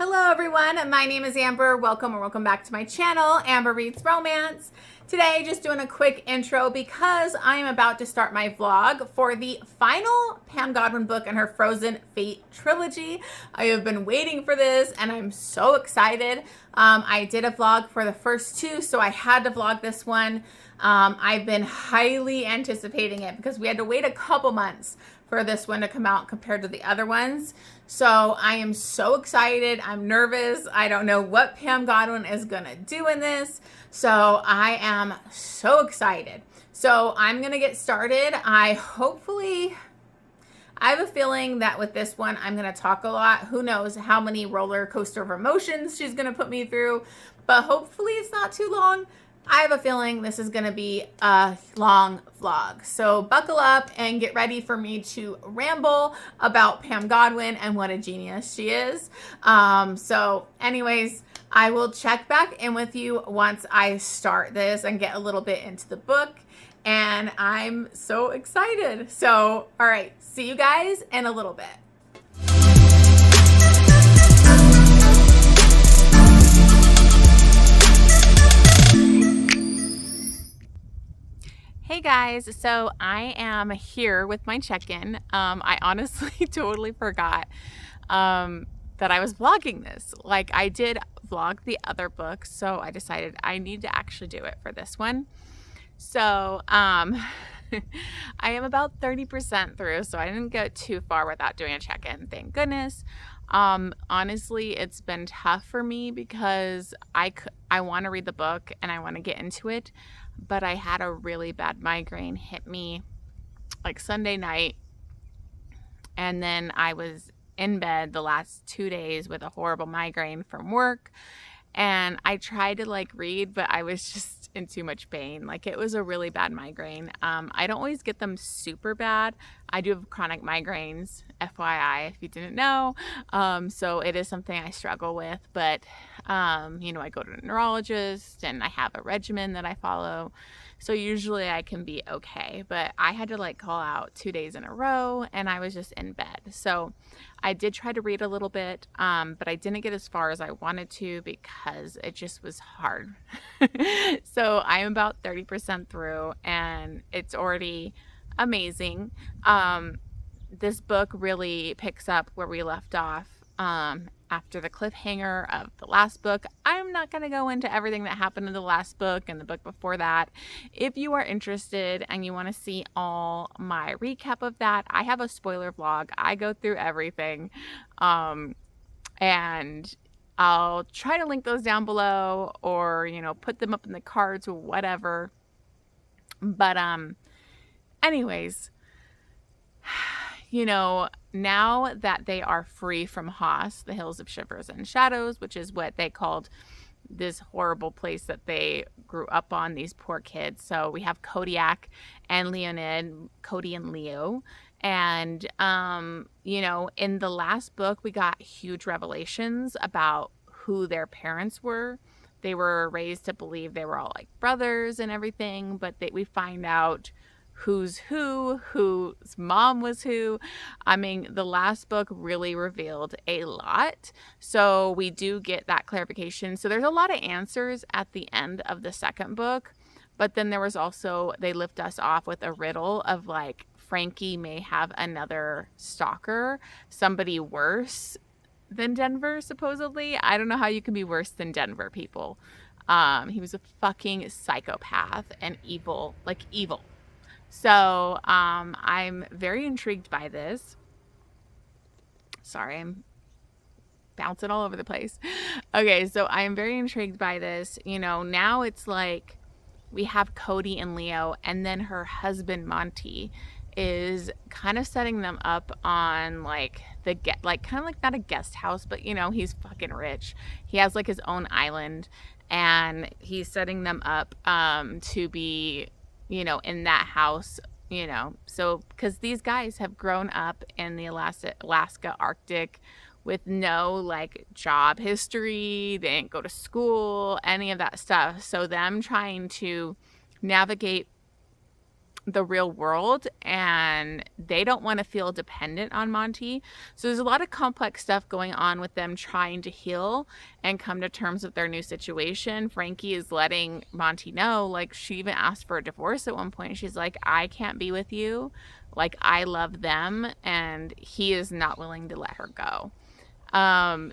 Hello everyone, my name is Amber. Welcome back to my channel, Amber Reads Romance. Today, just doing a quick intro because I am about to start my vlog for the final Pam Godwin book in her Frozen Fate trilogy. I have been waiting for this and I'm so excited. I did a vlog for the first two, so I had to vlog this one. I've been highly anticipating it because we had to wait a couple months for this one to come out compared to the other ones. So I am so excited. I'm nervous. I don't know what Pam Godwin is gonna do in this. So I am so excited. So I'm gonna get started. I have a feeling that with this one, I'm gonna talk a lot. Who knows how many roller coaster of emotions she's gonna put me through, but hopefully it's not too long. I have a feeling this is going to be a long vlog. So buckle up and get ready for me to ramble about Pam Godwin and what a genius she is. So anyways, I will check back in with you once I start this and get a little bit into the book. And I'm so excited. So, all right, see you guys in a little bit. Hey guys, so I am here with my check-in. I honestly totally forgot that I was vlogging this. Like, I did vlog the other book, so I decided I need to actually do it for this one. So I am about 30% through, so I didn't go too far without doing a check-in, thank goodness. Honestly, it's been tough for me because I want to read the book and I want to get into it, but I had a really bad migraine hit me like Sunday night, and then I was in bed the last 2 days with a horrible migraine from work, and I tried to like read, but I was just in too much pain. Like, it was a really bad migraine. I don't always get them super bad. I do have chronic migraines, FYI, if you didn't know. So it is something I struggle with, but I go to a neurologist and I have a regimen that I follow. So usually I can be okay, but I had to like call out 2 days in a row and I was just in bed. So I did try to read a little bit, but I didn't get as far as I wanted to because it just was hard. So I am about 30% through and it's already amazing. This book really picks up where we left off after the cliffhanger of the last book. I'm not going to go into everything that happened in the last book and the book before that. If you are interested and you want to see all my recap of that, I have a spoiler vlog. I go through everything, and I'll try to link those down below or, put them up in the cards or whatever. But anyways, now that they are free from Haas, the Hills of Shivers and Shadows, which is what they called this horrible place that they grew up on, these poor kids. So we have Kodiak and Leonid, Cody and Leo. And, in the last book, we got huge revelations about who their parents were. They were raised to believe they were all like brothers and everything, but we find out who's whose mom was who. I mean, the last book really revealed a lot. So we do get that clarification. So there's a lot of answers at the end of the second book. But then there was also, they lift us off with a riddle of like, Frankie may have another stalker, somebody worse than Denver, supposedly. I don't know how you can be worse than Denver, people. He was a fucking psychopath and evil, like evil. So I'm very intrigued by this. Sorry, I'm bouncing all over the place. Okay, so I'm very intrigued by this. Now it's like we have Cody and Leo, and then her husband Monty is kind of setting them up on like kind of like not a guest house, but he's fucking rich. He has like his own island, and he's setting them up to be in that house, so because these guys have grown up in the Alaska Arctic with no like job history. They didn't go to school, any of that stuff. So them trying to navigate the real world, and they don't want to feel dependent on Monty. So there's a lot of complex stuff going on with them trying to heal and come to terms with their new situation. Frankie is letting Monty know, like, she even asked for a divorce at one point. She's like, I can't be with you. Like, I love them, and he is not willing to let her go.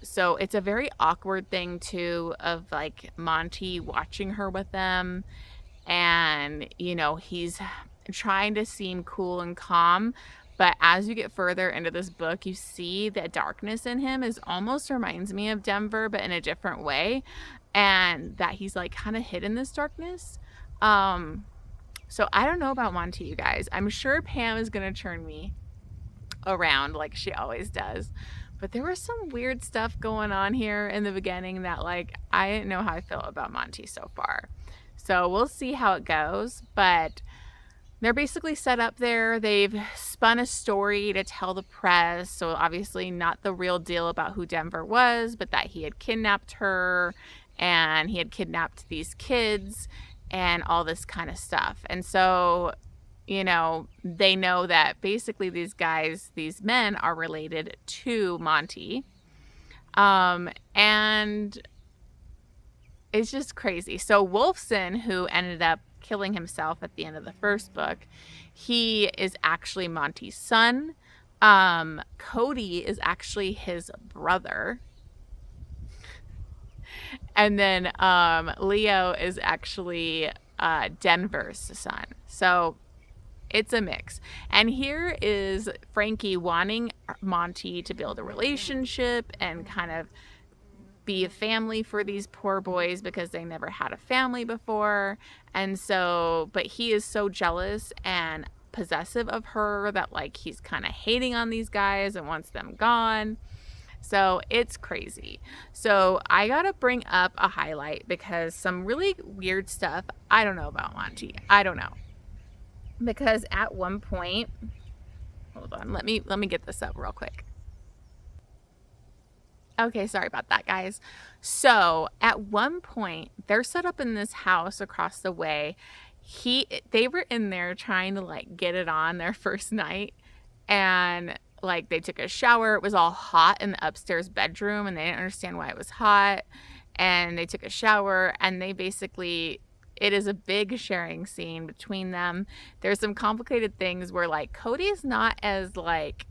So it's a very awkward thing too, of like Monty watching her with them, and you know, he's trying to seem cool and calm, but as you get further into this book, you see that darkness in him is almost reminds me of Denver, but in a different way, and that he's like kind of hid in this darkness. So I don't know about Monty, you guys. I'm sure Pam is gonna turn me around like she always does, but there was some weird stuff going on here in the beginning that, like, I didn't know how I felt about Monty so far. So we'll see how it goes, but they're basically set up there. They've spun a story to tell the press. So obviously not the real deal about who Denver was, but that he had kidnapped her and he had kidnapped these kids and all this kind of stuff. And so, you know, they know that basically these guys, these men are related to Monty. And it's just crazy. So Wolfson, who ended up killing himself at the end of the first book, he is actually Monty's son. Cody is actually his brother. And then Leo is actually Denver's son. So it's a mix. And here is Frankie wanting Monty to build a relationship and kind of be a family for these poor boys because they never had a family before. And so, but he is so jealous and possessive of her that, like, he's kind of hating on these guys and wants them gone. So it's crazy. So I gotta bring up a highlight because some really weird stuff. I don't know about Monty. I don't know. Because at one point, hold on, let me get this up real quick. Okay, sorry about that, guys. So at one point, they're set up in this house across the way. They were in there trying to, like, get it on their first night, and like they took a shower. It was all hot in the upstairs bedroom, and they didn't understand why it was hot. And they took a shower, and they basically, it is a big sharing scene between them. There's some complicated things where, like, Cody's not as, like,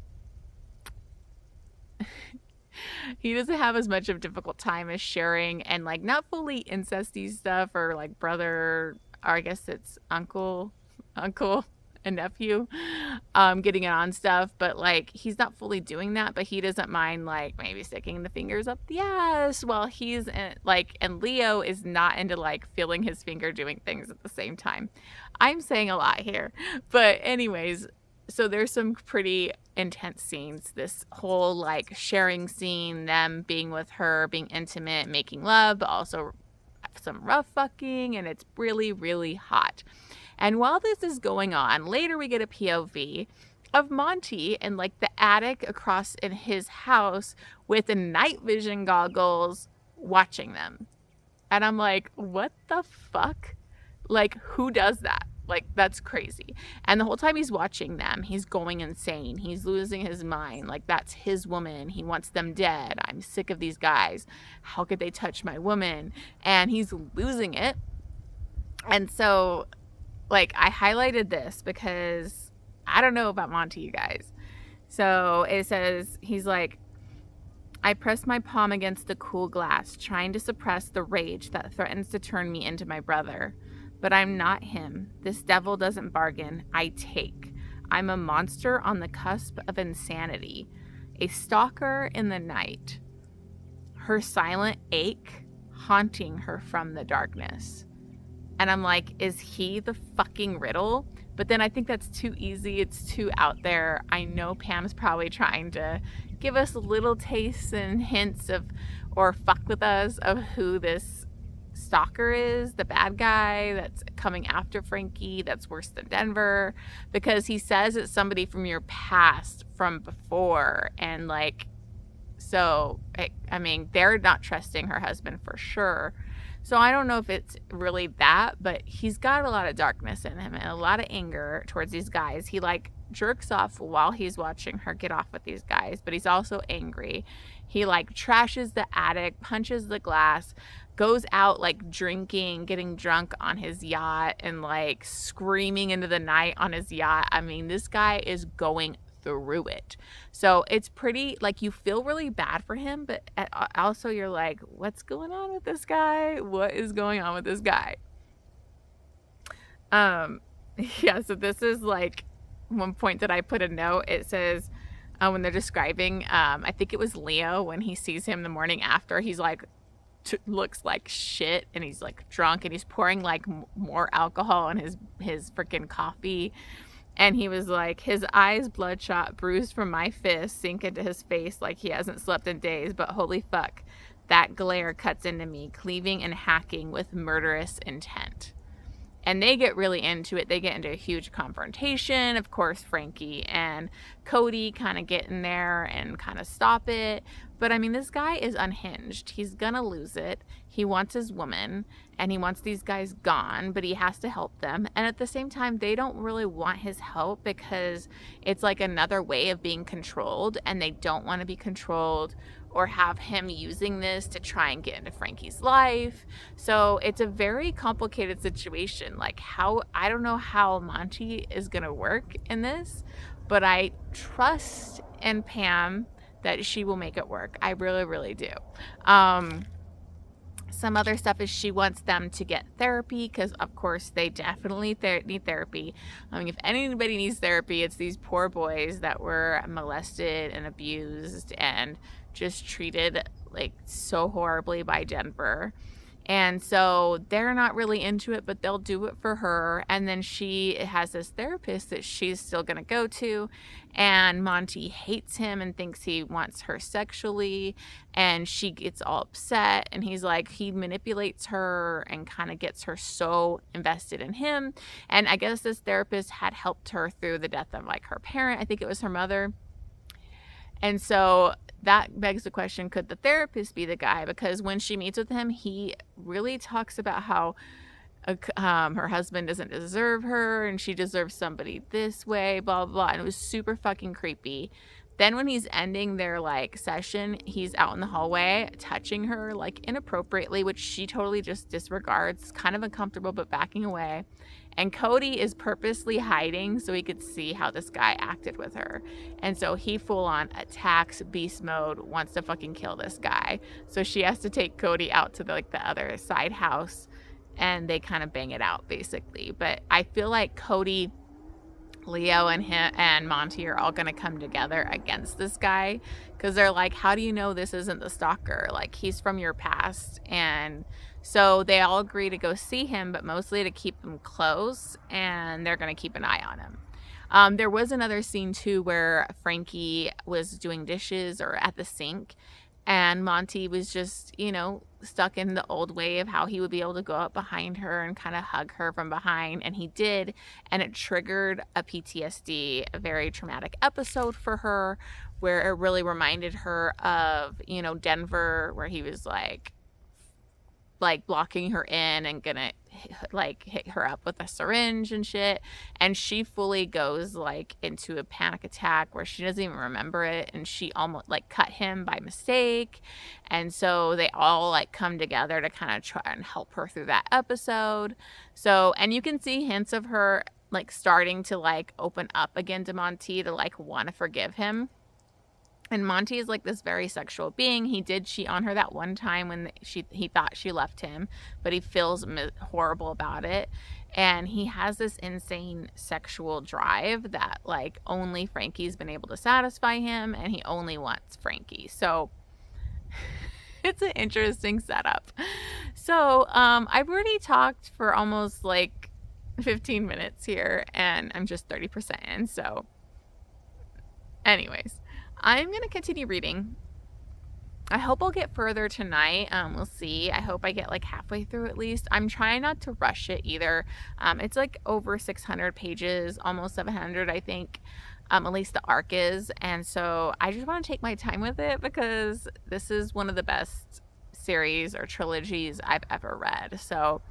he doesn't have as much of a difficult time as sharing, and, like, not fully incesty stuff or, like, brother, or I guess it's uncle and nephew, getting it on stuff, but, like, he's not fully doing that, but he doesn't mind, like, maybe sticking the fingers up the ass while he's in, like, and Leo is not into, like, feeling his finger doing things at the same time. I'm saying a lot here, but anyways, so there's some pretty intense scenes. This whole, like, sharing scene, them being with her, being intimate, making love, but also some rough fucking, and it's really, really hot. And while this is going on, later we get a POV of Monty in, like, the attic across in his house with the night vision goggles watching them. And I'm like, what the fuck? Like, who does that? Like, that's crazy. And the whole time he's watching them, he's going insane. He's losing his mind. Like, that's his woman. He wants them dead. I'm sick of these guys. How could they touch my woman? And he's losing it. And so, like, I highlighted this because I don't know about Monty, you guys. So it says, he's like, I press my palm against the cool glass, trying to suppress the rage that threatens to turn me into my brother. But I'm not him. This devil doesn't bargain. I take. I'm a monster on the cusp of insanity. A stalker in the night. Her silent ache haunting her from the darkness. And I'm like, is he the fucking riddle? But then I think that's too easy. It's too out there. I know Pam's probably trying to give us little tastes and hints of, or fuck with us, of who this stalker is, the bad guy that's coming after Frankie, that's worse than Denver, because he says it's somebody from your past, from before, and, like, So, I mean, they're not trusting her husband for sure. So I don't know if it's really that, but he's got a lot of darkness in him and a lot of anger towards these guys. He like jerks off while he's watching her get off with these guys, but he's also angry. He like trashes the attic, punches the glass, goes out like drinking, getting drunk on his yacht, and like screaming into the night on his yacht. I mean, this guy is going through it. So it's pretty, like, you feel really bad for him, but also you're like, what's going on with this guy? What is going on with this guy? Yeah, so this is like one point that I put a note. It says, when they're describing, I think it was Leo, when he sees him the morning after, he's like, looks like shit, and he's like drunk, and he's pouring like more alcohol in his freaking coffee. And he was like, his eyes bloodshot, bruised from my fist, sink into his face like he hasn't slept in days. But holy fuck, that glare cuts into me, cleaving and hacking with murderous intent. And they get really into it. They get into a huge confrontation. Of course, Frankie and Cody kind of get in there and kind of stop it. But I mean, this guy is unhinged. He's gonna lose it. He wants his woman, and he wants these guys gone, but he has to help them. And at the same time, they don't really want his help because it's like another way of being controlled, and they don't want to be controlled or have him using this to try and get into Frankie's life. So it's a very complicated situation. Like, I don't know how Monty is gonna work in this, but I trust in Pam that she will make it work. I really, really do. Some other stuff is she wants them to get therapy because, of course, they definitely need therapy. I mean, if anybody needs therapy, it's these poor boys that were molested and abused and just treated like so horribly by Denver. And so they're not really into it, but they'll do it for her. And then she has this therapist that she's still going to go to. And Monty hates him and thinks he wants her sexually. And she gets all upset. And he's like, he manipulates her and kind of gets her so invested in him. And I guess this therapist had helped her through the death of like her parent. I think it was her mother. And so that begs the question, could the therapist be the guy? Because when she meets with him, he really talks about how her husband doesn't deserve her and she deserves somebody this way, blah, blah, blah. And it was super fucking creepy. Then when he's ending their like session, he's out in the hallway touching her like inappropriately, which she totally just disregards, kind of uncomfortable, but backing away. And Cody is purposely hiding so he could see how this guy acted with her. And so he full on attacks, beast mode, wants to fucking kill this guy. So she has to take Cody out to the other side house and they kind of bang it out basically. But I feel like Cody, Leo, and him and Monty are all going to come together against this guy because they're like, how do you know this isn't the stalker? Like, he's from your past. And so they all agree to go see him, but mostly to keep him close, and they're going to keep an eye on him. There was another scene too where Frankie was doing dishes or at the sink, and Monty was just, stuck in the old way of how he would be able to go up behind her and kind of hug her from behind. And he did. And it triggered a PTSD, a very traumatic episode for her, where it really reminded her of, Denver, where he was like blocking her in and gonna hit her up with a syringe and shit. And she fully goes into a panic attack where she doesn't even remember it, and she almost cut him by mistake. And so they all come together to kind of try and help her through that episode. So, and you can see hints of her starting to open up again to Monty, to want to forgive him. And Monty is this very sexual being. He did cheat on her that one time when he thought she left him, but he feels horrible about it. And he has this insane sexual drive that only Frankie's been able to satisfy him, and he only wants Frankie. So it's an interesting setup. So I've already talked for almost 15 minutes here, and I'm just 30% in. So anyways, I'm going to continue reading. I hope I'll get further tonight. We'll see. I hope I get halfway through at least. I'm trying not to rush it either. It's over 600 pages, almost 700, I think. At least the arc is. And so I just want to take my time with it because this is one of the best series or trilogies I've ever read. So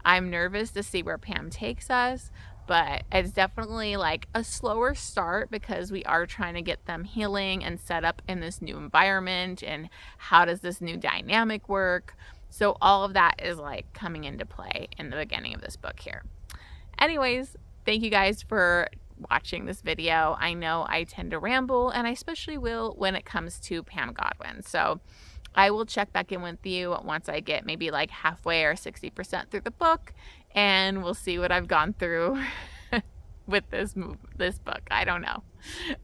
I'm nervous to see where Pam takes us, but it's definitely like a slower start because we are trying to get them healing and set up in this new environment, and how does this new dynamic work. So all of that is like coming into play in the beginning of this book here. Anyways, thank you guys for watching this video. I know I tend to ramble, and I especially will when it comes to Pam Godwin. So I will check back in with you once I get maybe like halfway or 60% through the book, and we'll see what I've gone through with this book. I don't know.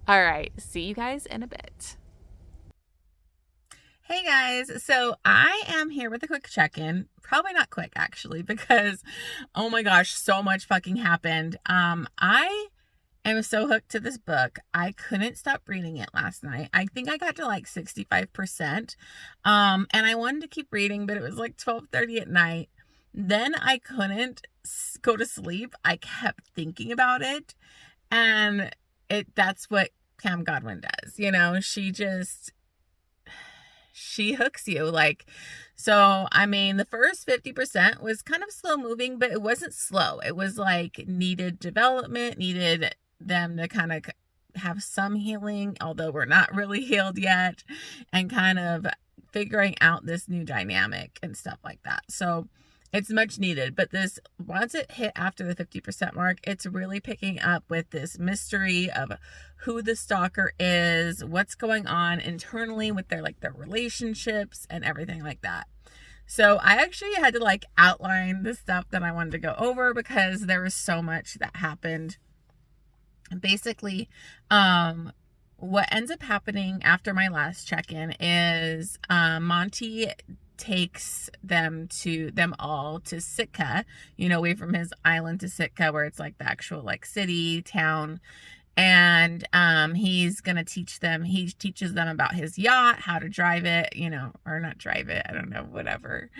All right, see you guys in a bit. Hey guys, so I am here with a quick check-in. Probably not quick actually, because oh my gosh, so much fucking happened. I am so hooked to this book. I couldn't stop reading it last night. I think I got to like 65%. And I wanted to keep reading, but it was like 12:30 at night. Then I couldn't go to sleep. I kept thinking about it, and that's what Pam Godwin does. You know, she hooks you. Like, so I mean, the first 50% was kind of slow moving, but it wasn't slow. It was like needed development, needed them to kind of have some healing, although we're not really healed yet, and kind of figuring out this new dynamic and stuff like that. So it's much needed. But this, once it hit after the 50% mark, it's really picking up with this mystery of who the stalker is, what's going on internally with their relationships and everything like that. So I actually had to like outline the stuff that I wanted to go over because there was so much that happened. Basically, what ends up happening after my last check-in is Monty takes them all to Sitka, away from his island to Sitka, where it's like the actual like city, town. And he's gonna teach them, he teaches them about his yacht, how to drive it, or not drive it, I don't know, whatever.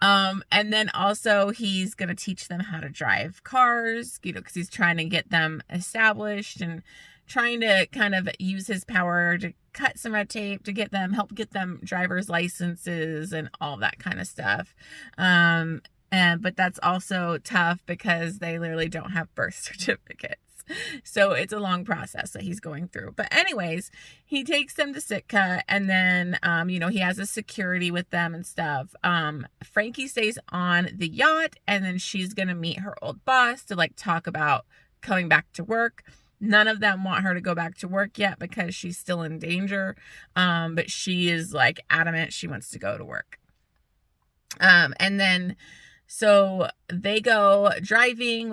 And then also he's gonna teach them how to drive cars, because he's trying to get them established and trying to kind of use his power to cut some red tape to help get them driver's licenses and all that kind of stuff. But that's also tough because they literally don't have birth certificates. So it's a long process that he's going through. But anyways, he takes them to Sitka, and then, he has a security with them and stuff. Frankie stays on the yacht, and then she's going to meet her old boss to like talk about coming back to work. None of them want her to go back to work yet because she's still in danger. But she is like adamant she wants to go to work. And then, so they go driving,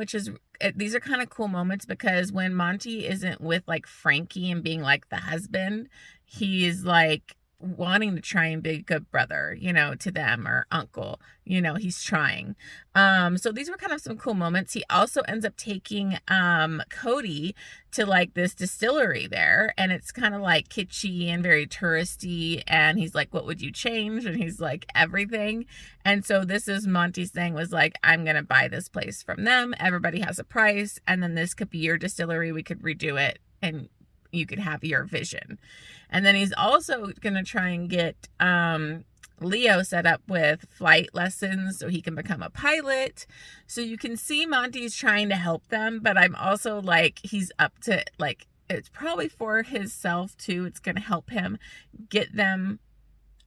these are kind of cool moments because when Monty isn't with like Frankie and being like the husband, he's like wanting to try and be a good brother, to them, or uncle, he's trying. So these were kind of some cool moments. He also ends up taking Cody to like this distillery there, and it's kind of like kitschy and very touristy, and he's like, what would you change? And he's like, everything. And so this is Monty's thing, was like, I'm gonna buy this place from them, everybody has a price, and then this could be your distillery, we could redo it, and you could have your vision. And then he's also going to try and get Leo set up with flight lessons so he can become a pilot. So you can see Monty's trying to help them, but I'm also like, he's up to like, it's probably for himself too. It's going to help him get them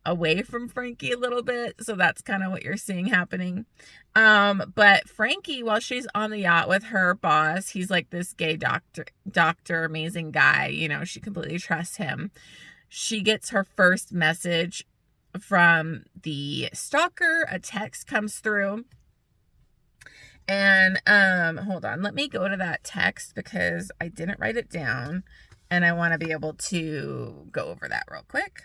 away from Frankie a little bit. So that's kind of what you're seeing happening. But Frankie, while she's on the yacht with her boss, he's like this gay doctor, amazing guy, she completely trusts him. She gets her first message from the stalker. A text comes through, and hold on, let me go to that text because I didn't write it down and I want to be able to go over that real quick.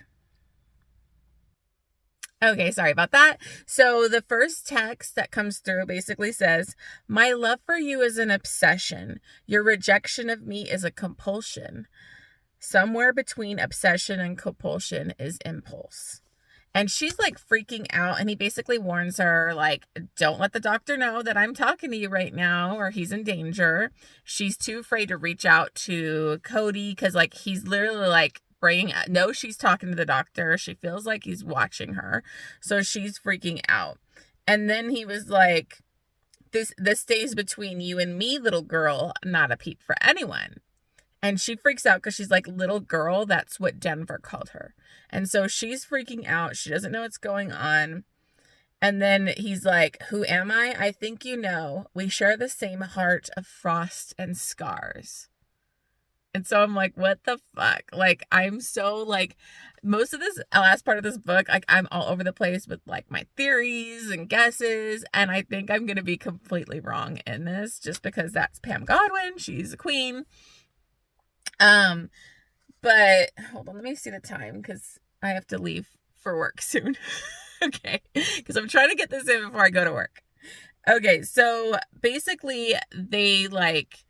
Okay, sorry about that. So the first text that comes through basically says, my love for you is an obsession. Your rejection of me is a compulsion. Somewhere between obsession and compulsion is impulse. And she's like freaking out. And he basically warns her, like, don't let the doctor know that I'm talking to you right now or he's in danger. She's too afraid to reach out to Cody because, like, he's literally like no, she's talking to the doctor. She feels like he's watching her. So she's freaking out. And then he was like, this stays between you and me, little girl, not a peep for anyone. And she freaks out because she's like, little girl, that's what Denver called her. And so she's freaking out. She doesn't know what's going on. And then he's like, who am I? I think you know. We share the same heart of frost and scars. And so I'm like, what the fuck? Like, I'm so like, most of this last part of this book, like, I'm all over the place with like my theories and guesses. And I think I'm going to be completely wrong in this just because that's Pam Godwin. She's a queen. But hold on, let me see the time because I have to leave for work soon. Okay, because I'm trying to get this in before I go to work. Okay, so basically they like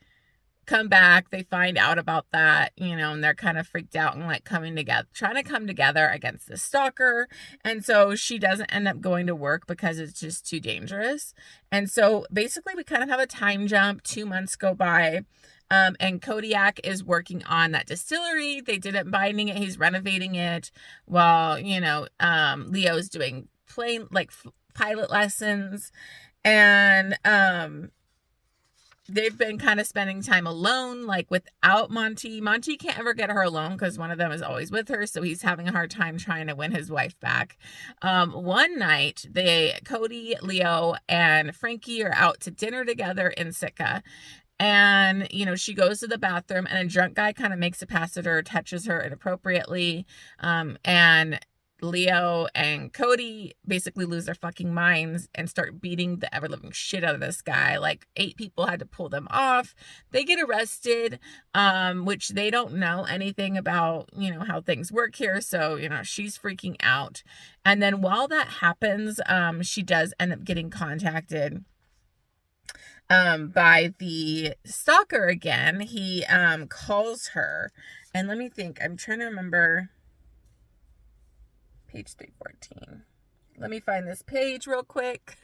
come back, they find out about that, and they're kind of freaked out and like trying to come together against the stalker. And so she doesn't end up going to work because it's just too dangerous. And so basically we kind of have a time jump. 2 months go by. And Kodiak is working on that distillery. They didn't binding it. He's renovating it while, Leo's doing pilot lessons. And they've been kind of spending time alone, like without Monty. Monty can't ever get her alone because one of them is always with her. So he's having a hard time trying to win his wife back. One night, Cody, Leo, and Frankie are out to dinner together in Sitka. And, she goes to the bathroom and a drunk guy kind of makes a pass at her, touches her inappropriately. And Leo and Cody basically lose their fucking minds and start beating the ever-living shit out of this guy. Like 8 people had to pull them off. They get arrested, which they don't know anything about, how things work here. So, she's freaking out. And then while that happens, she does end up getting contacted by the stalker again. He calls her, and let me think. I'm trying to remember page 314. Let me find this page real quick.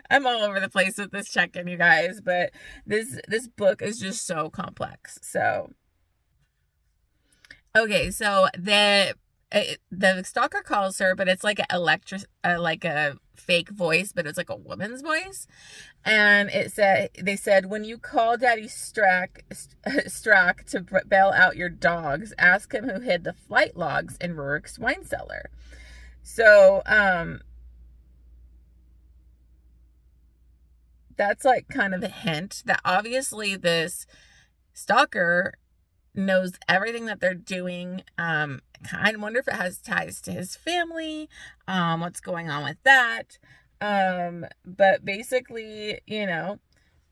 I'm all over the place with this check-in, you guys, but this book is just so complex. So okay, so the stalker calls her, but it's like like a fake voice, but it's like a woman's voice. And they said, when you call Daddy Strack to bail out your dogs, ask him who hid the flight logs in Rurick's wine cellar. So, that's like kind of a hint that obviously this stalker knows everything that they're doing. I wonder if it has ties to his family, what's going on with that. But basically,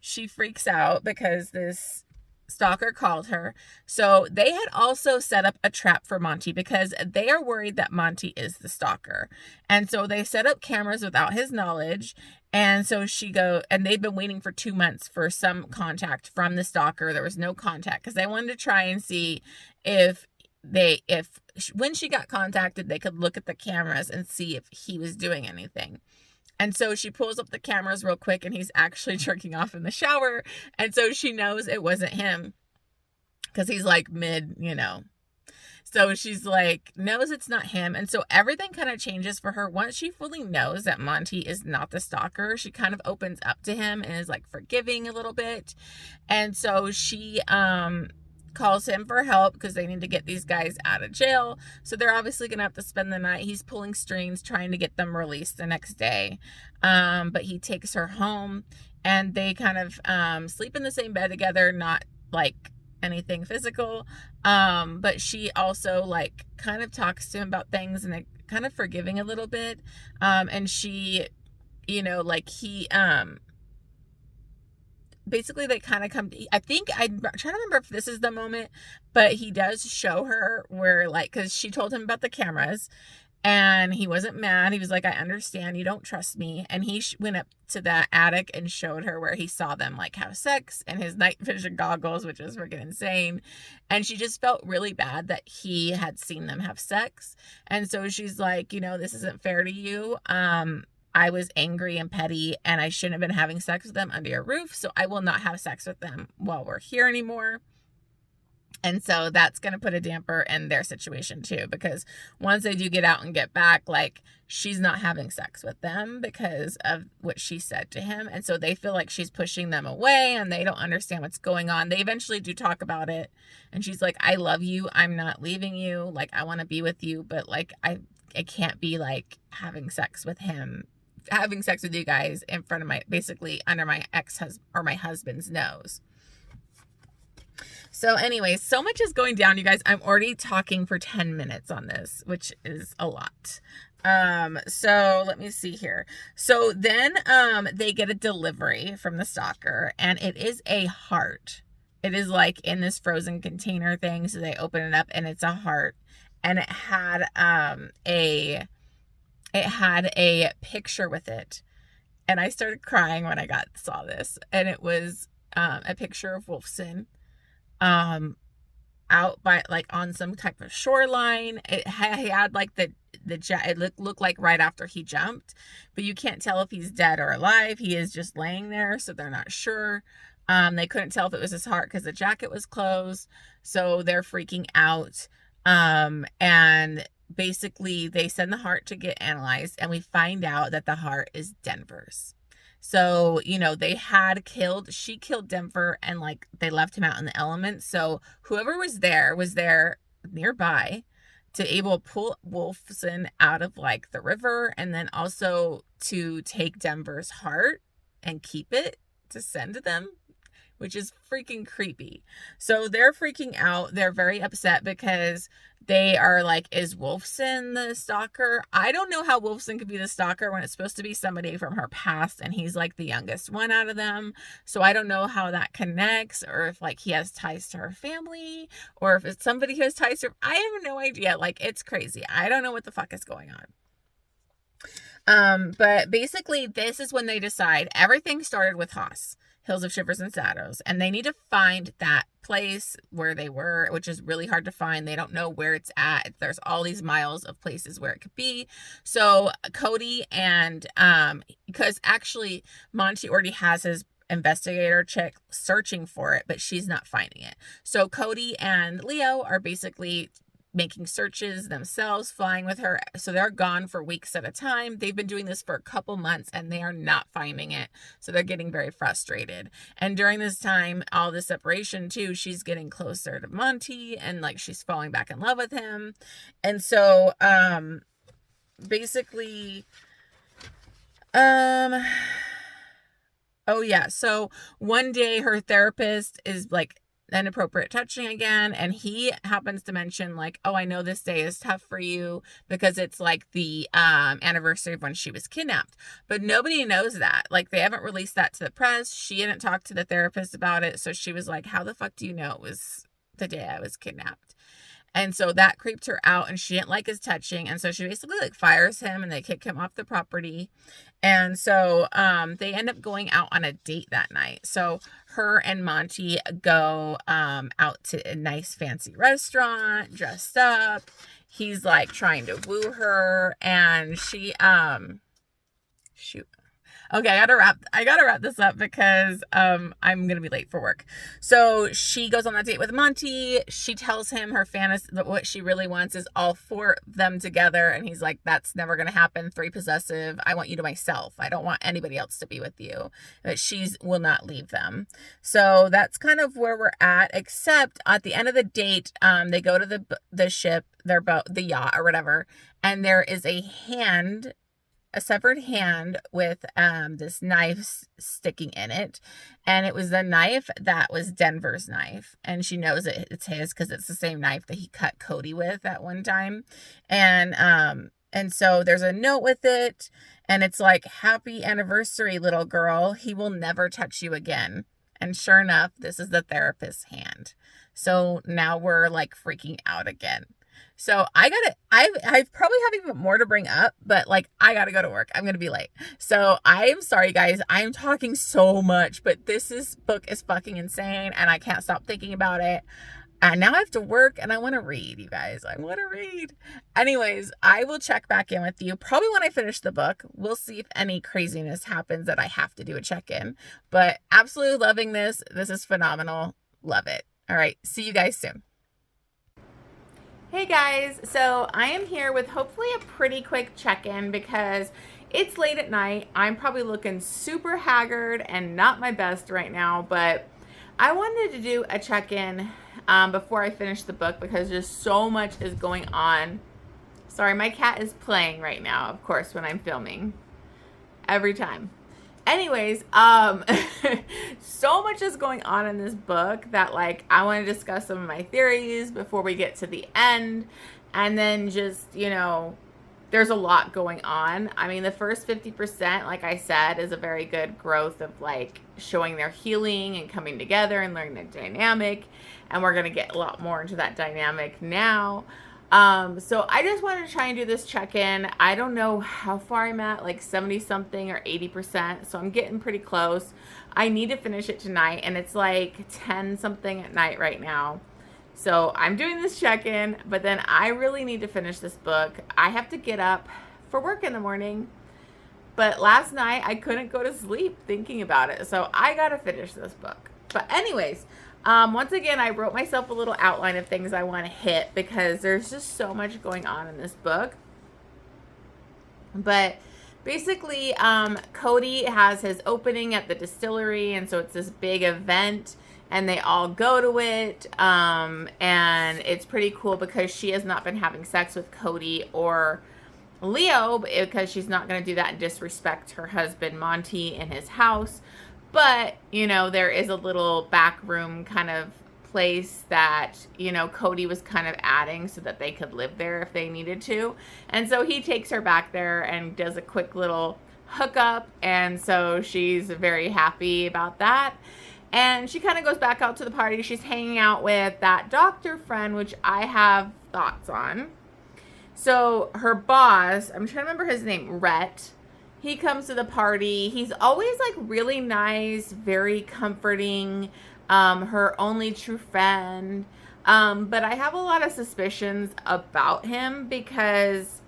she freaks out because this stalker called her. So they had also set up a trap for Monty because they are worried that Monty is the stalker. And so they set up cameras without his knowledge. And so and they'd been waiting for 2 months for some contact from the stalker. There was no contact because they wanted to try and see if when she got contacted, they could look at the cameras and see if he was doing anything. And so she pulls up the cameras real quick and he's actually jerking off in the shower. And so she knows it wasn't him because he's like mid, So she's like, knows it's not him. And so everything kind of changes for her. Once she fully knows that Monty is not the stalker, she kind of opens up to him and is like forgiving a little bit. And so she calls him for help because they need to get these guys out of jail. So they're obviously going to have to spend the night. He's pulling strings, trying to get them released the next day. But he takes her home and they kind of sleep in the same bed together, not like anything physical. But she also like kind of talks to him about things and they're kind of forgiving a little bit. And she, like he, basically they kind of I'm trying to remember if this is the moment, but he does show her where like, cause she told him about the cameras And he wasn't mad. He was like, I understand you don't trust me. And he went up to that attic and showed her where he saw them like have sex in his night vision goggles, which is freaking insane. And she just felt really bad that he had seen them have sex. And so she's like, you know, this isn't fair to you. I was angry and petty and I shouldn't have been having sex with them under your roof. So I will not have sex with them while we're here anymore. And so that's going to put a damper in their situation too, because once they do get out and get back, like she's not having sex with them because of what she said to him. And so they feel like she's pushing them away and they don't understand what's going on. They eventually do talk about it. And she's like, I love you. I'm not leaving you. Like, I want to be with you, but like, I can't be like having sex with him, having sex with you guys in front of basically under my ex-husband or my husband's nose. So anyway, so much is going down, you guys. I'm already talking for 10 minutes on this, which is a lot. So let me see here. So then, they get a delivery from the stalker and it is a heart. It is like in this frozen container thing. So they open it up and it's a heart and it had a picture with it. And I started crying when I saw this. And it was, a picture of Wolfson out by like on some type of shoreline. He had like it looked like right after he jumped, but you can't tell if he's dead or alive. He is just laying there, so they're not sure. They couldn't tell if it was his heart because the jacket was closed, so they're freaking out. And basically they send the heart to get analyzed, and we find out that the heart is Denver's. So, you know, she killed Denver and like they left him out in the elements. So whoever was there nearby to able to pull Wolfson out of like the river and then also to take Denver's heart and keep it to send to them, which is freaking creepy. So they're freaking out. They're very upset because they are like, is Wolfson the stalker? I don't know how Wolfson could be the stalker when it's supposed to be somebody from her past and he's like the youngest one out of them. So I don't know how that connects, or if like he has ties to her family, or if it's somebody who has ties to her. I have no idea. Like, it's crazy. I don't know what the fuck is going on. But basically this is when they decide. Everything started with Haas, Hills of Shivers and Shadows, and they need to find that place where they were, which is really hard to find. They don't know where it's at. There's all these miles of places where it could be. So Cody and because actually Monty already has his investigator chick searching for it, but she's not finding it. So Cody and Leo are basically making searches themselves, flying with her. So they're gone for weeks at a time. They've been doing this for a couple months and they are not finding it. So they're getting very frustrated. And during this time, all this separation too, she's getting closer to Monty and like she's falling back in love with him. And so basically oh yeah, so one day her therapist is like inappropriate touching again, and he happens to mention like, oh, I know this day is tough for you because it's like the anniversary of when she was kidnapped, but nobody knows that. Like, they haven't released that to the press. She didn't talk to the therapist about it, so she was like, how the fuck do you know it was the day I was kidnapped? And so that creeped her out, and she didn't like his touching. And so she basically like fires him and they kick him off the property. And so they end up going out on a date that night. So her and Monty go out to a nice fancy restaurant, dressed up. He's like trying to woo her, and she shoot. Okay, I gotta wrap this up because I'm gonna be late for work. So she goes on that date with Monty. She tells him her fantasy, that what she really wants is all four of them together, and he's like, that's never gonna happen. 3 possessive. I want you to myself. I don't want anybody else to be with you. But she will not leave them. So that's kind of where we're at. Except at the end of the date, they go to the ship, their boat, the yacht or whatever, and there is a severed hand with this knife sticking in it, and it was the knife that was Denver's knife, and she knows it's his because it's the same knife that he cut Cody with at one time. And so there's a note with it, and it's like, happy anniversary, little girl, he will never touch you again. And sure enough, this is the therapist's hand. So now we're like freaking out again. So I probably have even more to bring up, but like I gotta go to work. I'm gonna be late. So I'm sorry guys. I'm talking so much, but book is fucking insane and I can't stop thinking about it. And now I have to work and I want to read, you guys. I want to read. Anyways, I will check back in with you probably when I finish the book. We'll see if any craziness happens that I have to do a check-in. But absolutely loving this. This is phenomenal. Love it. All right. See you guys soon. Hey guys, so I am here with hopefully a pretty quick check-in because it's late at night. I'm probably looking super haggard and not my best right now, but I wanted to do a check-in before I finish the book because there's so much is going on. Sorry, my cat is playing right now, of course, when I'm filming. Every time. Anyways, so much is going on in this book that like I want to discuss some of my theories before we get to the end, and then just, you know, there's a lot going on. I mean, the first 50%, like I said, is a very good growth of like showing their healing and coming together and learning the dynamic, and we're going to get a lot more into that dynamic now. So I just wanted to try and do this check-in. I don't know how far I'm at, like 70 something or 80%. So I'm getting pretty close. I need to finish it tonight and it's like 10 something at night right now. So I'm doing this check-in, but then I really need to finish this book. I have to get up for work in the morning, but last night I couldn't go to sleep thinking about it. So I got to finish this book. But anyways, once again, I wrote myself a little outline of things I want to hit because there's just so much going on in this book. But basically, Cody has his opening at the distillery, and so it's this big event, and they all go to it, and it's pretty cool because she has not been having sex with Cody or Leo because she's not going to do that and disrespect her husband, Monty, in his house. But, you know, there is a little back room kind of place that, you know, Cody was kind of adding so that they could live there if they needed to. And so he takes her back there and does a quick little hookup. And so she's very happy about that. And she kind of goes back out to the party. She's hanging out with that doctor friend, which I have thoughts on. So her boss, I'm trying to remember his name, Rhett. He comes to the party. He's always like really nice, very comforting, her only true friend. But I have a lot of suspicions about him because,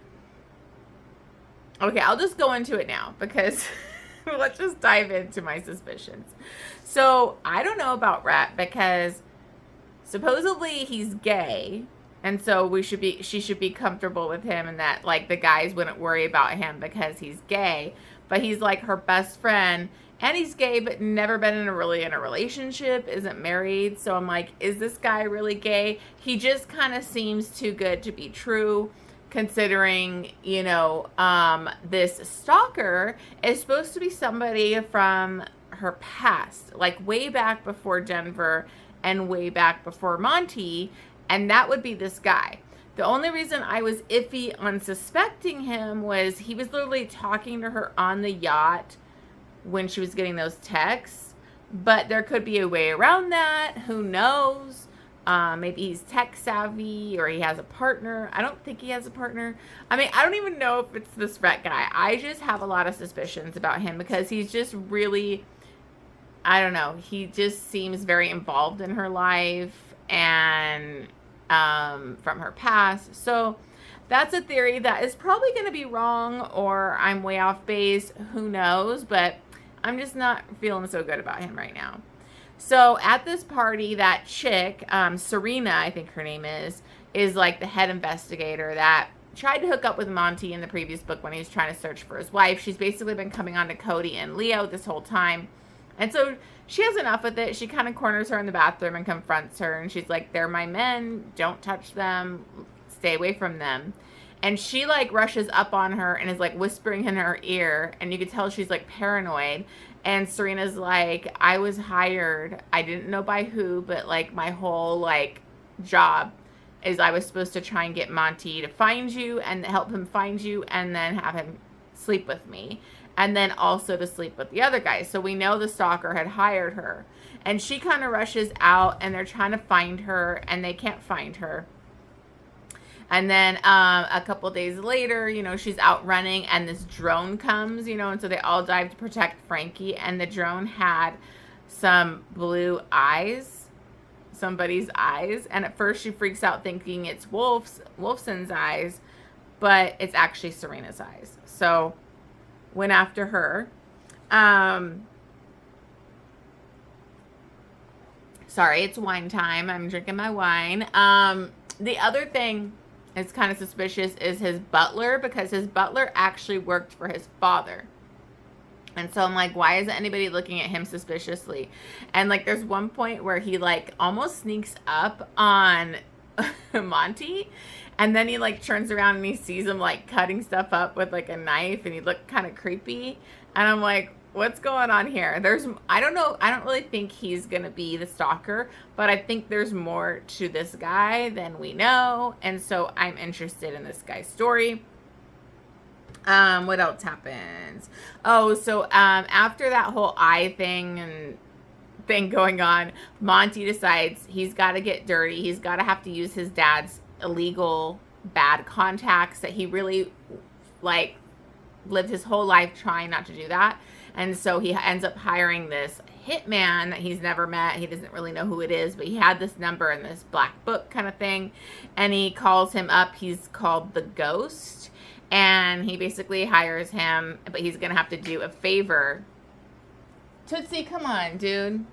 okay, I'll just go into it now because let's just dive into my suspicions. So I don't know about Rat because supposedly he's gay. And so she should be comfortable with him and that like the guys wouldn't worry about him because he's gay, but he's like her best friend and he's gay, but never been in a relationship, isn't married. So I'm like, is this guy really gay? He just kind of seems too good to be true considering, you know, this stalker is supposed to be somebody from her past, like way back before Denver and way back before Monty. And that would be this guy. The only reason I was iffy on suspecting him was he was literally talking to her on the yacht when she was getting those texts. But there could be a way around that. Who knows? Maybe he's tech savvy or he has a partner. I don't think he has a partner. I mean, I don't even know if it's this Rhett guy. I just have a lot of suspicions about him because he's just really, I don't know. He just seems very involved in her life and from her past. So that's a theory that is probably going to be wrong or I'm way off base. Who knows? But I'm just not feeling so good about him right now. So at this party, that chick, Serena, I think her name is like the head investigator that tried to hook up with Monty in the previous book when he was trying to search for his wife. She's basically been coming on to Cody and Leo this whole time. And so she has enough with it. She kind of corners her in the bathroom and confronts her. And she's like, they're my men. Don't touch them. Stay away from them. And she like rushes up on her and is like whispering in her ear. And you can tell she's like paranoid. And Serena's like, I was hired. I didn't know by who, but like my whole like job is I was supposed to try and get Monty to find you and help him find you and then have him sleep with me. And then also to sleep with the other guys. So we know the stalker had hired her. And she kind of rushes out and they're trying to find her and they can't find her. And then a couple days later, you know, she's out running and this drone comes, you know, and so they all dive to protect Frankie. And the drone had some blue eyes, somebody's eyes. And at first she freaks out thinking it's Wolfson's eyes, but it's actually Serena's eyes. So went after her. Sorry, it's wine time. I'm drinking my wine. The other thing that's kind of suspicious is his butler, because his butler actually worked for his father. And so I'm like, why isn't anybody looking at him suspiciously? And like, there's one point where he like almost sneaks up on Monty, and then he like turns around and he sees him like cutting stuff up with like a knife, and he looked kind of creepy. And I'm like, what's going on here? I don't know. I don't really think he's going to be the stalker, but I think there's more to this guy than we know. And so I'm interested in this guy's story. What else happens? Oh, so, after that whole eye thing going on, Monty decides he's got to get dirty. He's got to have to use his dad's illegal bad contacts that he really like lived his whole life trying not to do that. And so he ends up hiring this hitman that he's never met. He doesn't really know who it is, but he had this number in this black book kind of thing. And he calls him up. He's called the Ghost. And he basically hires him, but he's going to have to do a favor. Tootsie, come on, dude.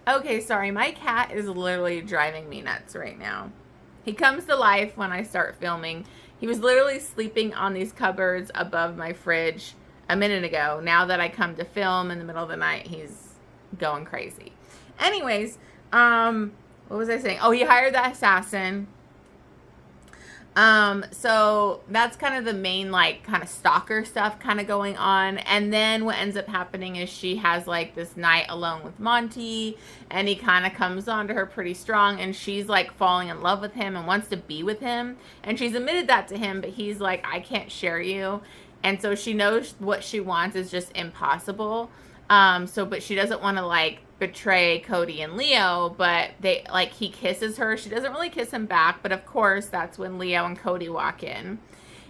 Okay, sorry. My cat is literally driving me nuts right now. He comes to life when I start filming. He was literally sleeping on these cupboards above my fridge a minute ago. Now that I come to film in the middle of the night, he's going crazy. Anyways, what was I saying? Oh, he hired that assassin. So that's kind of the main, like, kind of stalker stuff kind of going on. And then what ends up happening is she has, like, this night alone with Monty, and he kind of comes on to her pretty strong, and she's, like, falling in love with him and wants to be with him. And she's admitted that to him, but he's like, I can't share you. And so she knows what she wants is just impossible. But she doesn't want to, like, betray Cody and Leo, but he kisses her. She doesn't really kiss him back, but of course that's when Leo and Cody walk in,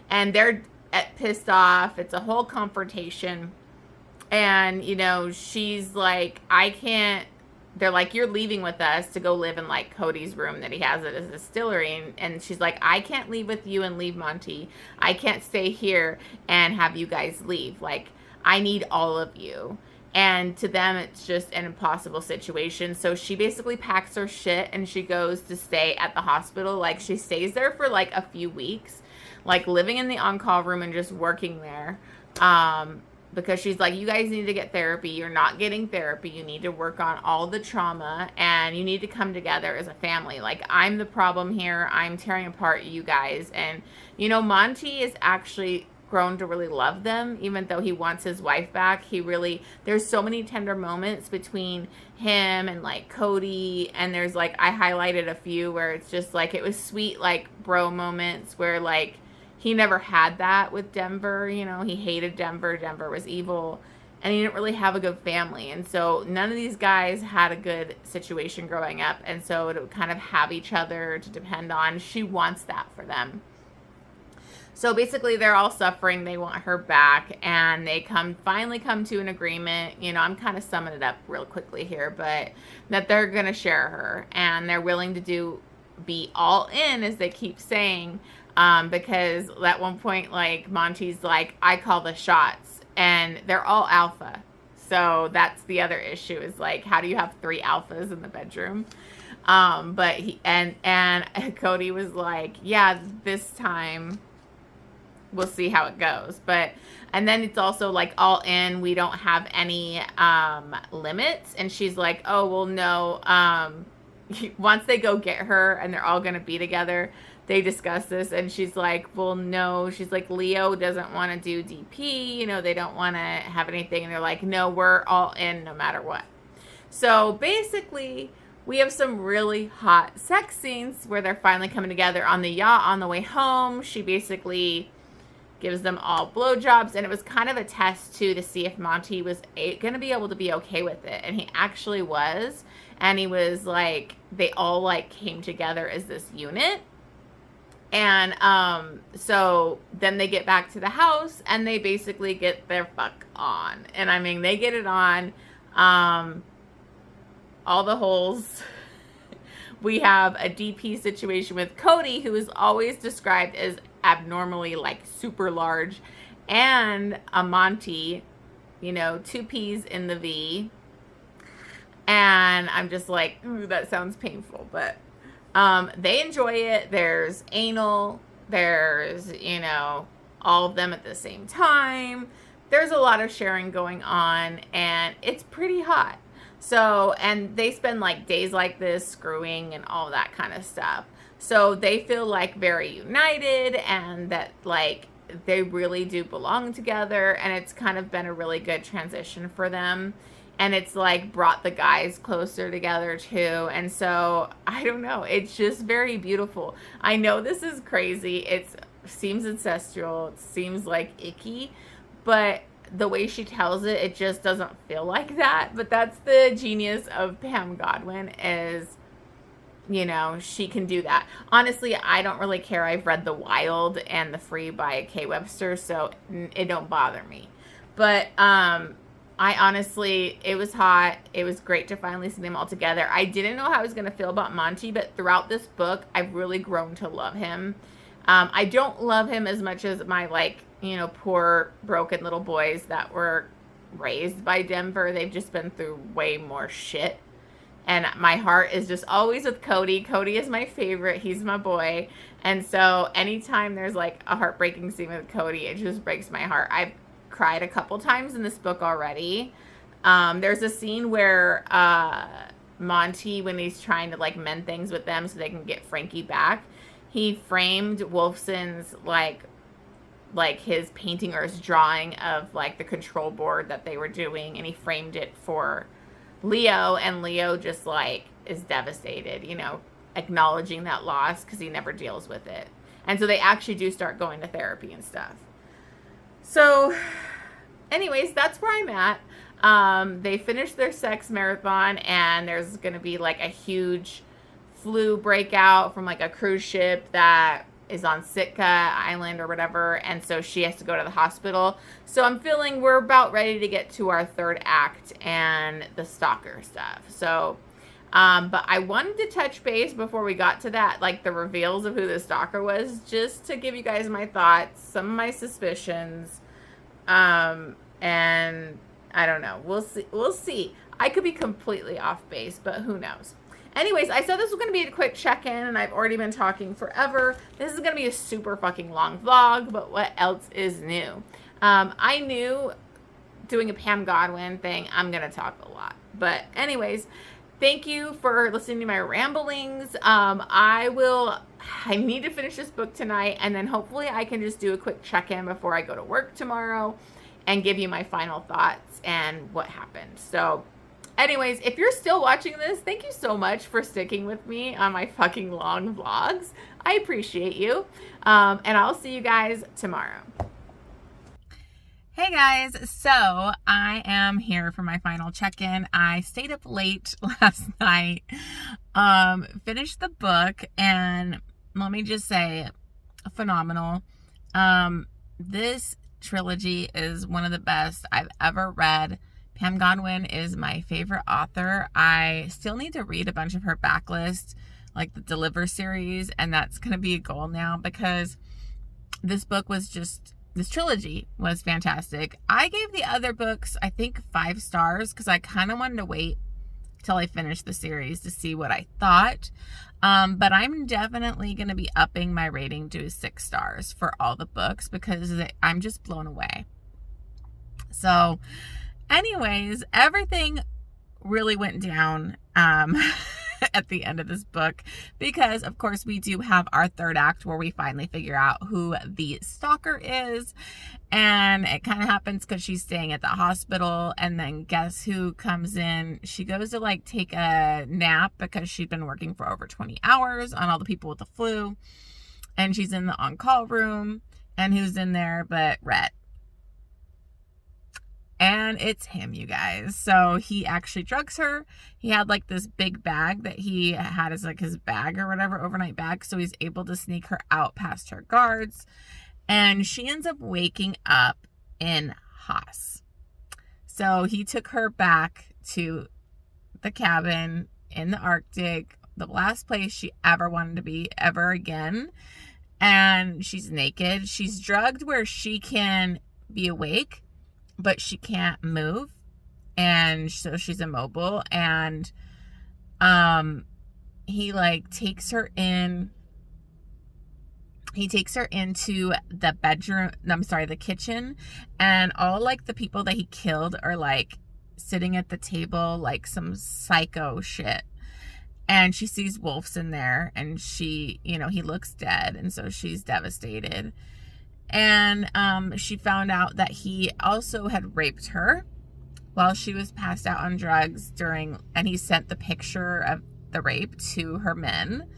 and they're pissed off. It's a whole confrontation, and you know, she's like, I can't. They're like, you're leaving with us to go live in like Cody's room that he has at his distillery, and she's like, I can't leave with you and leave Monty. I can't stay here and have you guys leave. Like, I need all of you. And to them, it's just an impossible situation. So she basically packs her shit and she goes to stay at the hospital. Like, she stays there for like a few weeks, like living in the on-call room and just working there. Because she's like, you guys need to get therapy. You're not getting therapy. You need to work on all the trauma, and you need to come together as a family. Like, I'm the problem here. I'm tearing apart you guys. And, you know, Monty is actually grown to really love them, even though he wants his wife back. There's so many tender moments between him and like Cody, and there's like, I highlighted a few where it's just like, it was sweet, like bro moments where like he never had that with Denver. You know, he hated Denver. Denver was evil, and he didn't really have a good family. And so none of these guys had a good situation growing up, and so to kind of have each other to depend on, she wants that for them. So basically, they're all suffering. They want her back, and they finally come to an agreement. You know, I'm kind of summing it up real quickly here, but that they're going to share her, and they're willing to be all in, as they keep saying, because at one point, like, Monty's like, I call the shots, and they're all alpha. So that's the other issue, is like, how do you have 3 alphas in the bedroom? But Cody was like, yeah, this time we'll see how it goes. And then it's also like, all in, we don't have any limits. And she's like, oh, well, no. Once they go get her and they're all going to be together, they discuss this, and she's like, well, no. She's like, Leo doesn't want to do DP. You know, they don't want to have anything. And they're like, no, we're all in no matter what. So basically, we have some really hot sex scenes where they're finally coming together on the yacht on the way home. She basically gives them all blowjobs, and it was kind of a test too, to see if Monty was going to be able to be okay with it, and he actually was. And he was like, they all like came together as this unit. And so then they get back to the house and they basically get their fuck on. And I mean, they get it on. Um, all the holes. We have a DP situation with Cody, who is always described as abnormally like super large, and a Monty, you know, two P's in the V. And I'm just like, ooh, that sounds painful, but they enjoy it. There's anal, there's, you know, all of them at the same time. There's a lot of sharing going on, and it's pretty hot. So, and they spend like days like this screwing and all that kind of stuff. So they feel like very united, and that like they really do belong together, and it's kind of been a really good transition for them, and it's like brought the guys closer together too. And so I don't know, it's just very beautiful. I know this is crazy, it seems ancestral, it seems like icky, but the way she tells it, it just doesn't feel like that. But that's the genius of Pam Godwin, is, you know, she can do that. Honestly, I don't really care. I've read The Wild and The Free by Kay Webster, so it don't bother me. But I honestly, it was hot. It was great to finally see them all together. I didn't know how I was going to feel about Monty, but throughout this book, I've really grown to love him. I don't love him as much as my, like, you know, poor broken little boys that were raised by Denver. They've just been through way more shit. And my heart is just always with Cody. Cody is my favorite. He's my boy. And so anytime there's like a heartbreaking scene with Cody, it just breaks my heart. I've cried a couple times in this book already. There's a scene where Monty, when he's trying to like mend things with them so they can get Frankie back, he framed Wolfson's like his painting or his drawing of like the control board that they were doing, and he framed it for Leo, and Leo just like is devastated, you know, acknowledging that loss because he never deals with it. And so they actually do start going to therapy and stuff. So anyways, that's where I'm at. They finished their sex marathon, and there's going to be like a huge flu breakout from like a cruise ship that is on Sitka Island or whatever, and so she has to go to the hospital. So I'm feeling we're about ready to get to our third act and the stalker stuff. So but I wanted to touch base before we got to that, like the reveals of who the stalker was, just to give you guys my thoughts, some of my suspicions, and I don't know, we'll see. I could be completely off base, but who knows. Anyways, I said this was going to be a quick check-in, and I've already been talking forever. This is going to be a super fucking long vlog, but what else is new? I knew doing a Pam Godwin thing, I'm going to talk a lot. But anyways, thank you for listening to my ramblings. I need to finish this book tonight, and then hopefully I can just do a quick check-in before I go to work tomorrow and give you my final thoughts and what happened. So anyways, if you're still watching this, thank you so much for sticking with me on my fucking long vlogs. I appreciate you. And I'll see you guys tomorrow. Hey guys, so I am here for my final check-in. I stayed up late last night, finished the book, and let me just say, phenomenal. This trilogy is one of the best I've ever read. Pam Godwin is my favorite author. I still need to read a bunch of her backlist, like the Deliver series, and that's going to be a goal now because this trilogy was fantastic. I gave the other books, I think, 5 stars because I kind of wanted to wait till I finished the series to see what I thought. But I'm definitely going to be upping my rating to 6 stars for all the books because I'm just blown away. So anyways, everything really went down at the end of this book because, of course, we do have our third act where we finally figure out who the stalker is, and it kind of happens because she's staying at the hospital, and then guess who comes in? She goes to like take a nap because she'd been working for over 20 hours on all the people with the flu, and she's in the on-call room, and who's in there but Rhett. And it's him, you guys. So he actually drugs her. He had like this big bag that he had as like his bag or whatever, overnight bag. So he's able to sneak her out past her guards. And she ends up waking up in Haas. So he took her back to the cabin in the Arctic, the last place she ever wanted to be ever again. And she's naked. She's drugged where she can be awake, but she can't move. And so she's immobile. And he like takes her in. He takes her into the bedroom, I'm sorry, the kitchen, and all like the people that he killed are like sitting at the table like some psycho shit. And she sees Wolfson there, and she, you know, he looks dead, and so she's devastated. And she found out that he also had raped her while she was passed out on drugs and he sent the picture of the rape to her men.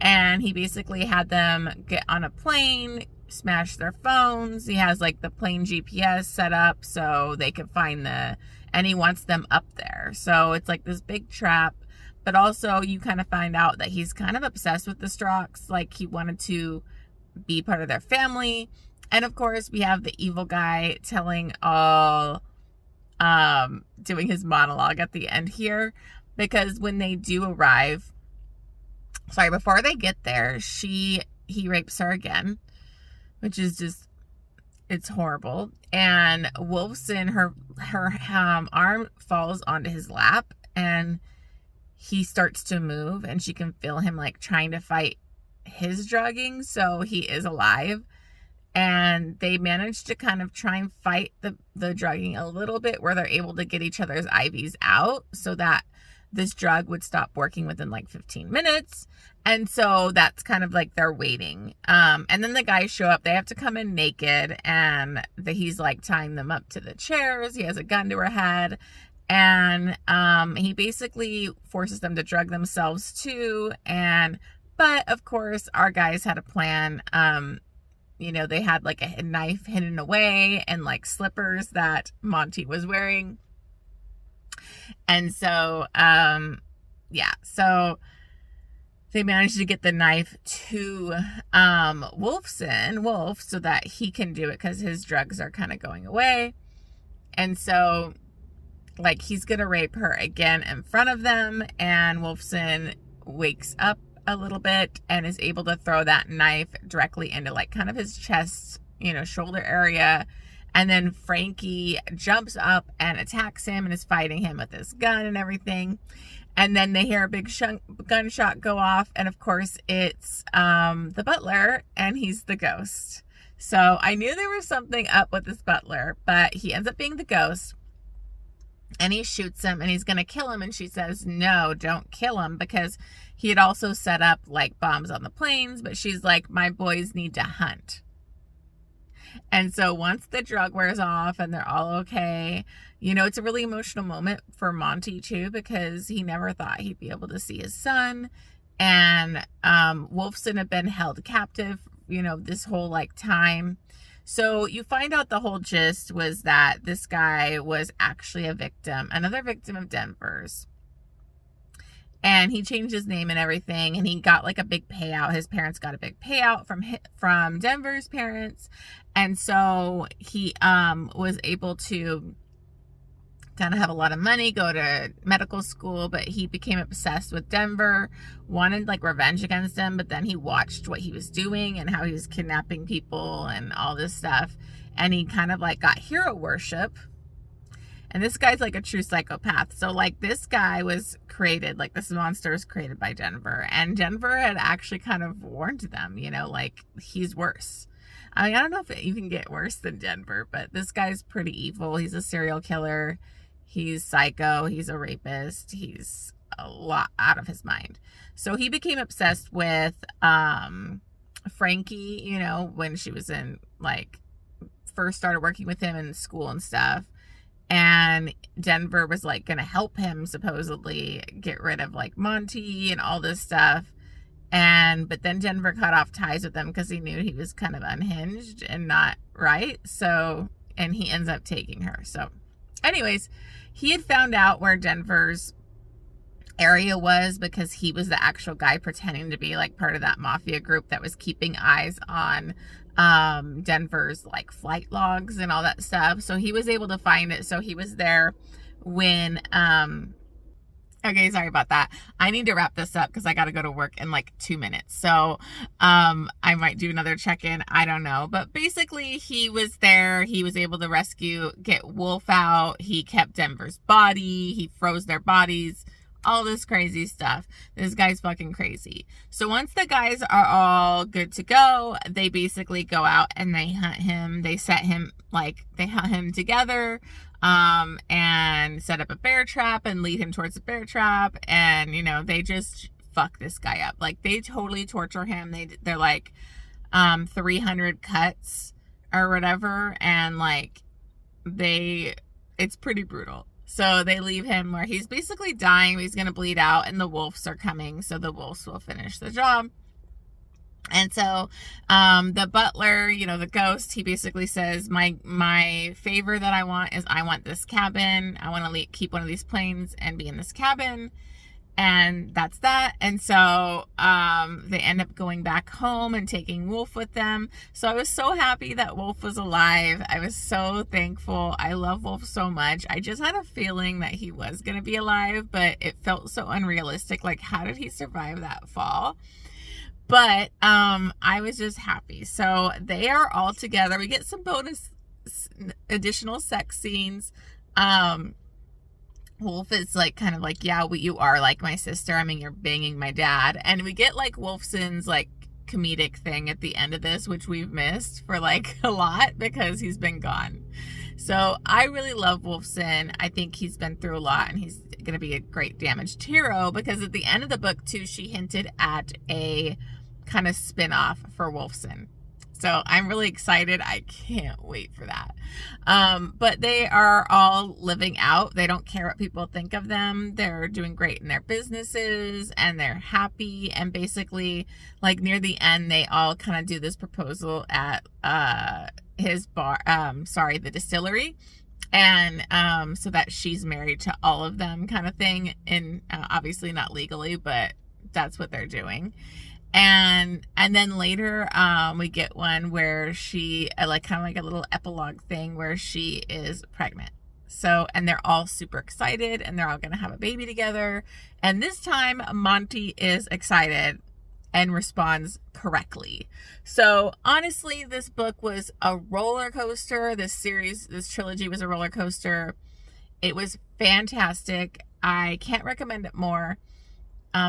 And he basically had them get on a plane, smash their phones. He has like the plane GPS set up so they could find and he wants them up there. So it's like this big trap. But also you kind of find out that he's kind of obsessed with the Strokes. Like he wanted to be part of their family. And of course we have the evil guy telling doing his monologue at the end here. Because when they do arrive, before they get there, he rapes her again, which is just, it's horrible. And Wolfson, her arm falls onto his lap, and he starts to move, and she can feel him like trying to fight his drugging, so he is alive. And they manage to kind of try and fight the drugging a little bit, where they're able to get each other's IVs out so that this drug would stop working within like 15 minutes. And so that's kind of like they're waiting. And then the guys show up. They have to come in naked, and he's like tying them up to the chairs. He has a gun to her head. And he basically forces them to drug themselves too. But of course, our guys had a plan. You know, they had like a knife hidden away and like slippers that Monty was wearing. And so, so they managed to get the knife to Wolf so that he can do it because his drugs are kind of going away. And so, like, he's going to rape her again in front of them, and Wolfson wakes up a little bit and is able to throw that knife directly into, like, kind of his chest, you know, shoulder area. And then Frankie jumps up and attacks him and is fighting him with his gun and everything. And then they hear a big gunshot go off. And of course, it's the butler, and he's the ghost. So I knew there was something up with this butler, but he ends up being the ghost. And he shoots him, and he's going to kill him. And she says, no, don't kill him, because he had also set up like bombs on the planes. But she's like, my boys need to hunt. And so once the drug wears off and they're all okay, you know, it's a really emotional moment for Monty too, because he never thought he'd be able to see his son. And Wolfson had been held captive, you know, this whole like time. So you find out the whole gist was that this guy was actually another victim of Denver's. And he changed his name and everything, and he got like a big payout. His parents got a big payout from Denver's parents. And so he was able to kind of have a lot of money, go to medical school, but he became obsessed with Denver, wanted like revenge against him, but then he watched what he was doing and how he was kidnapping people and all this stuff. And he kind of like got hero worship. And this guy's like a true psychopath. So like this guy was created, like this monster was created by Denver. And Denver had actually kind of warned them, you know, like he's worse. I mean, I don't know if it even get worse than Denver, but this guy's pretty evil. He's a serial killer. He's psycho. He's a rapist. He's a lot out of his mind. So he became obsessed with Frankie, you know, when she was in like first started working with him in school and stuff. And Denver was like going to help him supposedly get rid of like Monty and all this stuff. But then Denver cut off ties with him because he knew he was kind of unhinged and not right. So and he ends up taking her. So anyways, he had found out where Denver's area was because he was the actual guy pretending to be like part of that mafia group that was keeping eyes on Denver's like flight logs and all that stuff. So he was able to find it. So he was there when okay, sorry about that. I need to wrap this up because I got to go to work in like 2 minutes. So I might do another check-in. I don't know. But basically, he was there. He was able to get Wolf out. He kept Denver's body. He froze their bodies. All this crazy stuff. This guy's fucking crazy. So once the guys are all good to go, they basically go out and they hunt him. They hunt him together. And set up a bear trap and lead him towards the bear trap. And, you know, they just fuck this guy up. Like, they totally torture him. They're like, 300 cuts or whatever. And like, it's pretty brutal. So they leave him where he's basically dying. He's going to bleed out and the wolves are coming. So the wolves will finish the job. And so the butler, you know, the ghost, he basically says, my favor that I want is I want this cabin. I want to keep one of these planes and be in this cabin. And that's that. And so they end up going back home and taking Wolf with them. So I was so happy that Wolf was alive. I was so thankful. I love Wolf so much. I just had a feeling that he was going to be alive, but it felt so unrealistic. Like, how did he survive that fall? But I was just happy. So they are all together. We get some bonus additional sex scenes. Wolf is like kind of like, yeah, you are like my sister. I mean, you're banging my dad. And we get like Wolfson's like comedic thing at the end of this, which we've missed for like a lot because he's been gone. So I really love Wolfson. I think he's been through a lot and he's going to be a great damaged hero because at the end of the book too, she hinted at a kind of spin-off for Wolfson. So I'm really excited. I can't wait for that. But they are all living out. They don't care what people think of them. They're doing great in their businesses and they're happy. And basically, like near the end, they all kind of do this proposal at his bar, the distillery. And so that she's married to all of them kind of thing. And obviously not legally, but that's what they're doing. And then later, we get one where she, like, kind of like a little epilogue thing where she is pregnant. So, and they're all super excited and they're all going to have a baby together. And this time Monty is excited and responds correctly. So honestly, this book was a roller coaster. This trilogy was a roller coaster. It was fantastic. I can't recommend it more.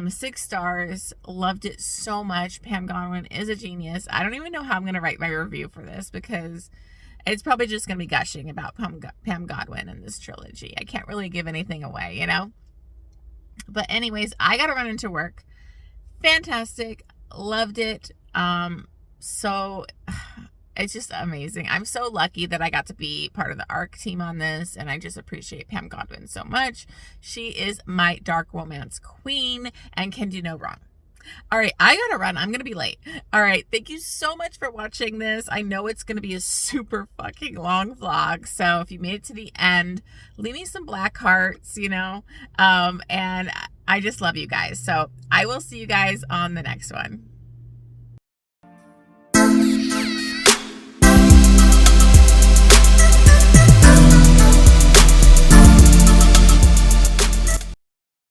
6 stars. Loved it so much. Pam Godwin is a genius. I don't even know how I'm going to write my review for this because it's probably just going to be gushing about Pam Godwin in this trilogy. I can't really give anything away, you know? But anyways, I got to run into work. Fantastic. Loved it. So it's just amazing. I'm so lucky that I got to be part of the ARC team on this, and I just appreciate Pam Godwin so much. She is my dark romance queen and can do no wrong. All right, I gotta run. I'm gonna be late. All right, thank you so much for watching this. I know it's gonna be a super fucking long vlog, so if you made it to the end, leave me some black hearts, you know, and I just love you guys. So I will see you guys on the next one.